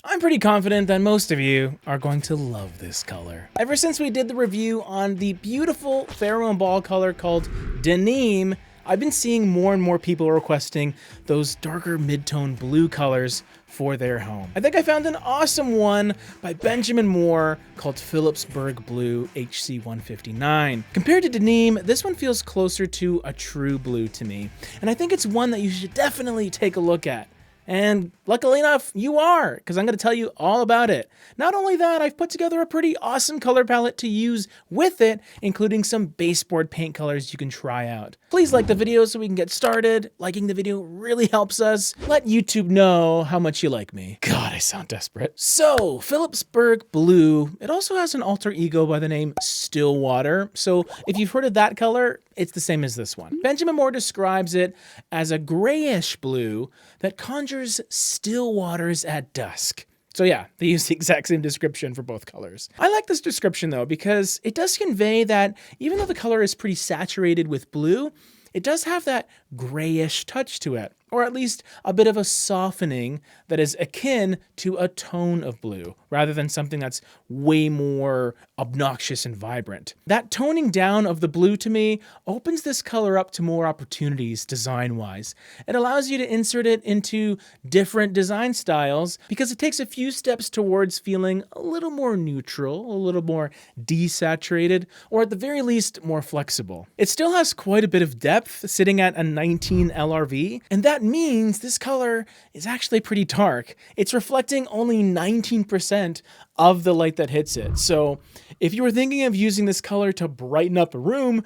I'm pretty confident that most of you are going to love this color. Ever since we did the review on the beautiful Pharaoh and Ball color called Denim, I've been seeing more and more people requesting those darker mid-tone blue colors for their home. I think I found an awesome one by Benjamin Moore called Phillipsburg Blue HC159. Compared to Denim, this one feels closer to a true blue to me, and I think it's one that you should definitely take a look at. And luckily enough, you are, because I'm going to tell you all about it. Not only that, I've put together a pretty awesome color palette to use with it, including some baseboard paint colors you can try out. Please like the video so we can get started. Liking the video really helps us. Let YouTube know how much you like me. God, I sound desperate. So, Phillipsburg Blue, it also has an alter ego by the name Stillwater. So if you've heard of that color, it's the same as this one. Benjamin Moore describes it as a grayish blue that conjures still waters at dusk. So yeah, they use the exact same description for both colors. I like this description though, because it does convey that even though the color is pretty saturated with blue, it does have that grayish touch to it, or at least a bit of a softening that is akin to a tone of blue, rather than something that's way more obnoxious and vibrant. That toning down of the blue to me opens this color up to more opportunities design-wise. It allows you to insert it into different design styles because it takes a few steps towards feeling a little more neutral, a little more desaturated, or at the very least more flexible. It still has quite a bit of depth, sitting at a 19 LRV, and that means this color is actually pretty dark. It's reflecting only 19% of the light that hits it. So if you were thinking of using this color to brighten up a room,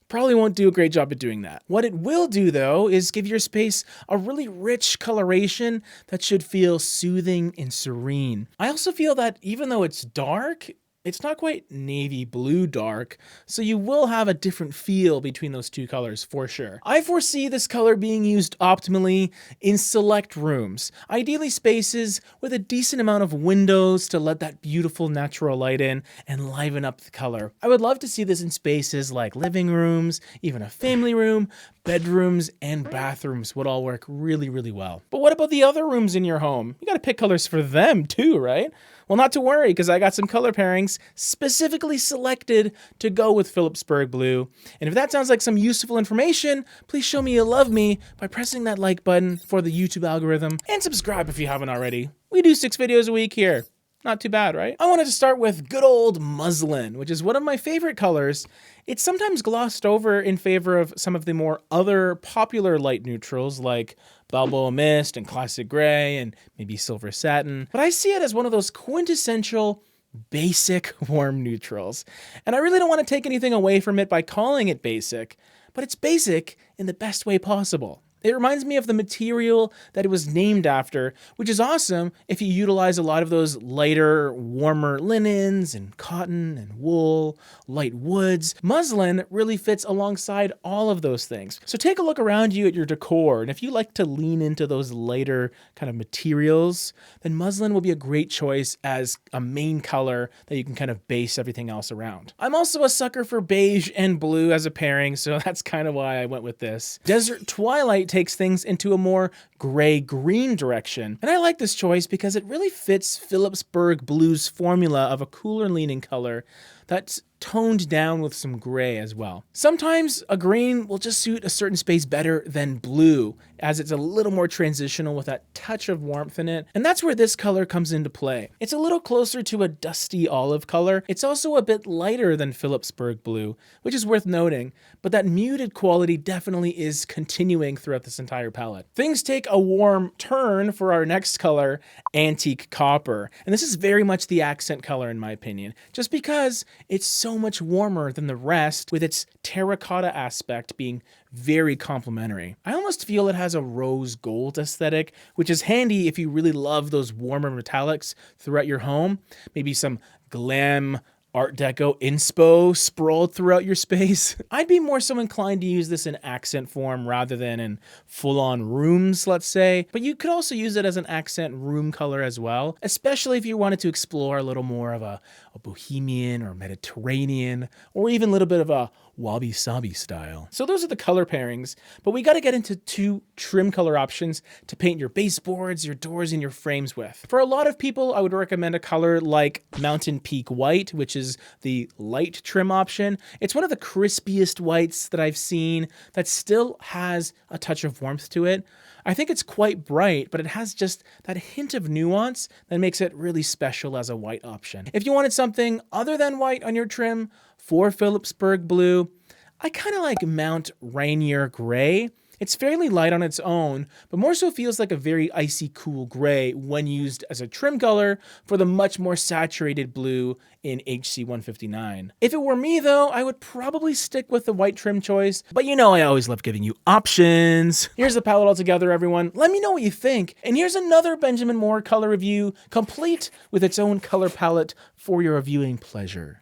probably won't do a great job at doing that. What it will do though is give your space a really rich coloration that should feel soothing and serene. I also feel that even though it's dark, it's not quite navy blue dark, so you will have a different feel between those two colors for sure. I foresee this color being used optimally in select rooms, ideally spaces with a decent amount of windows to let that beautiful natural light in and liven up the color. I would love to see this in spaces like living rooms, even a family room, bedrooms, and bathrooms would all work really, really well. But what about the other rooms in your home? You gotta pick colors for them too, right? Well, not to worry, because I got some color pairings specifically selected to go with Phillipsburg Blue. And if that sounds like some useful information, please show me you love me by pressing that like button for the YouTube algorithm, and subscribe if you haven't already. We do 6 videos a week here. Not too bad, right? I wanted to start with good old Muslin, which is one of my favorite colors. It's sometimes glossed over in favor of some of the more other popular light neutrals like Balboa Mist and Classic Gray and maybe Silver Satin. But I see it as one of those quintessential basic warm neutrals. And I really don't want to take anything away from it by calling it basic, but it's basic in the best way possible. It reminds me of the material that it was named after, which is awesome if you utilize a lot of those lighter, warmer linens and cotton and wool, light woods. Muslin really fits alongside all of those things. So take a look around you at your decor, and if you like to lean into those lighter kind of materials, then muslin will be a great choice as a main color that you can kind of base everything else around. I'm also a sucker for beige and blue as a pairing, so that's kind of why I went with this. Desert Twilight takes things into a more gray-green direction. And I like this choice because it really fits Phillipsburg Blue's formula of a cooler leaning color that's toned down with some gray as well. Sometimes a green will just suit a certain space better than blue, as it's a little more transitional with that touch of warmth in it. And that's where this color comes into play. It's a little closer to a dusty olive color. It's also a bit lighter than Phillipsburg Blue, which is worth noting, but that muted quality definitely is continuing throughout this entire palette. Things take a warm turn for our next color, Antique Copper. And this is very much the accent color in my opinion, just because it's so much warmer than the rest, with its terracotta aspect being very complementary. I almost feel it has a rose gold aesthetic, which is handy if you really love those warmer metallics throughout your home. Maybe some glam Art Deco inspo sprawled throughout your space. I'd be more so inclined to use this in accent form rather than in full-on rooms, let's say. But you could also use it as an accent room color as well, especially if you wanted to explore a little more of a bohemian or Mediterranean, or even a little bit of a wabi-sabi style. So those are the color pairings, but we got to get into 2 trim color options to paint your baseboards, your doors, and your frames with. For a lot of people, I would recommend a color like Mountain Peak White, which is the light trim option. It's one of the crispiest whites that I've seen that still has a touch of warmth to it. I think it's quite bright, but it has just that hint of nuance that makes it really special as a white option. If you wanted something other than white on your trim for Phillipsburg Blue, I kind of like Mount Rainier Gray. It's fairly light on its own, but more so feels like a very icy cool gray when used as a trim color for the much more saturated blue in HC 159. If it were me though, I would probably stick with the white trim choice, but you know I always love giving you options. Here's the palette all together, everyone. Let me know what you think. And here's another Benjamin Moore color review, complete with its own color palette for your reviewing pleasure.